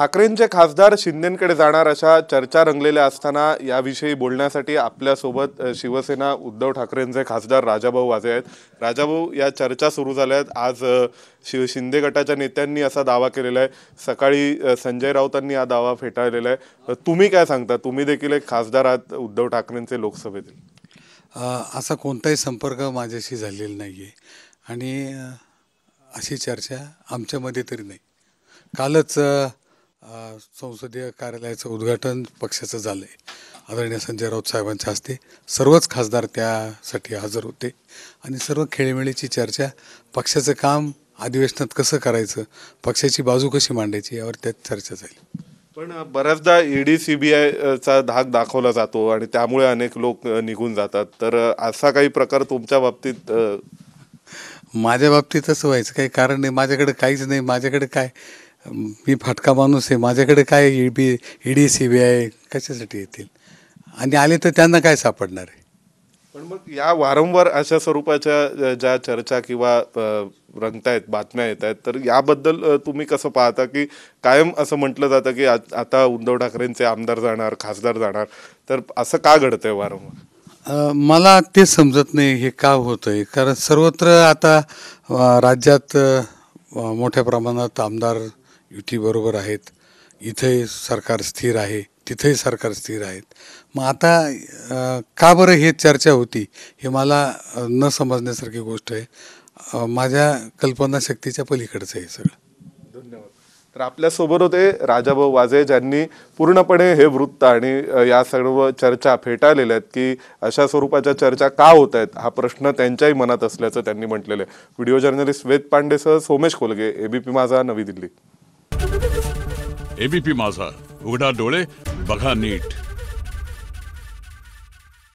ठाकरेंचे खासदार शिंदेंकडे जाणार अशा चर्चा रंगलेल्या असताना याविषयी बोलण्यासाठी आपल्यासोबत शिवसेना उद्धव ठाकरेंचे खासदार राजाभाऊ वाजे आहेत। राजाभाऊ, या चर्चा सुरू झाल्या आहेत। आज शिंदे गटाच्या नेत्यांनी असा दावा केलेला आहे, सकाळी संजय राऊतांनी हा दावा फेटाळलेला आहे। तुम्ही काय सांगता? तुम्ही देखील एक खासदार आहात उद्धव ठाकरेंचे लोकसभेतील। असा कोणताही संपर्क माझ्याशी झालेला नाहीये आणि अशी चर्चा आमच्यामध्ये तरी नाही। कालच संसदीय कार्यालयाचं उद्घाटन पक्षाचं झालं आहे। आदरणीय संजय राऊत साहेबांच्या हस्ते सर्वच खासदार त्यासाठी हजर होते आणि सर्व खेळीमेळीची चर्चा, पक्षाचं काम अधिवेशनात कसं करायचं, पक्षाची बाजू कशी मांडायची यावर त्यात चर्चा झाली। पण बऱ्याचदा ईडी सीबीआयचा धाक दाखवला जातो आणि त्यामुळे अनेक लोक निघून जातात, तर असा काही प्रकार तुमच्या बाबतीत? माझ्या बाबतीत असं व्हायचं काही कारण नाही। माझ्याकडे काहीच नाही। माझ्याकडे काय, मी फाटका माणूस आहे। माझ्याकडे काय ईडी सीबीआय कशासाठी येतील आणि आले तर त्यांना काय सापडणार आहे? पण मग या वारंवार अशा स्वरूपाच्या ज्या चर्चा किंवा रंगतायत, बातम्या येत आहेत, तर याबद्दल तुम्ही कसं पाहता की कायम असं म्हटलं जातं की आता उद्धव ठाकरेंचे आमदार जाणार, खासदार जाणार, तर असं का घडतंय वारंवार? मला ते समजत नाही हे का होतंय। कारण सर्वत्र आता राज्यात मोठ्या प्रमाणात आमदार युती बरोबर आहेत। इथे सरकार स्थिर आहे, तिथेही सरकार स्थिर आहेत। मग आता का बरं हे चर्चा होती हे मला न समजण्यासारखी गोष्ट आहे। माझ्या कल्पनाशक्तीच्या पलीकडचं आहे सगळं। धन्यवाद। तर आपल्यासोबत होते राजाभाऊ वाजे, ज्यांनी पूर्णपणे हे वृत्त आणि या सर्व चर्चा फेटाळलेल्या आहेत की अशा स्वरूपाच्या चर्चा का होत आहेत हा प्रश्न त्यांच्याही मनात असल्याचं त्यांनी म्हटलेलं आहे। व्हिडिओ जर्नलिस्ट वेद पांडेसह सोमेश खोलगे, एबीपी माझा, नवी दिल्ली। एबीपी माझा, उघडा डोळे बघा नीट।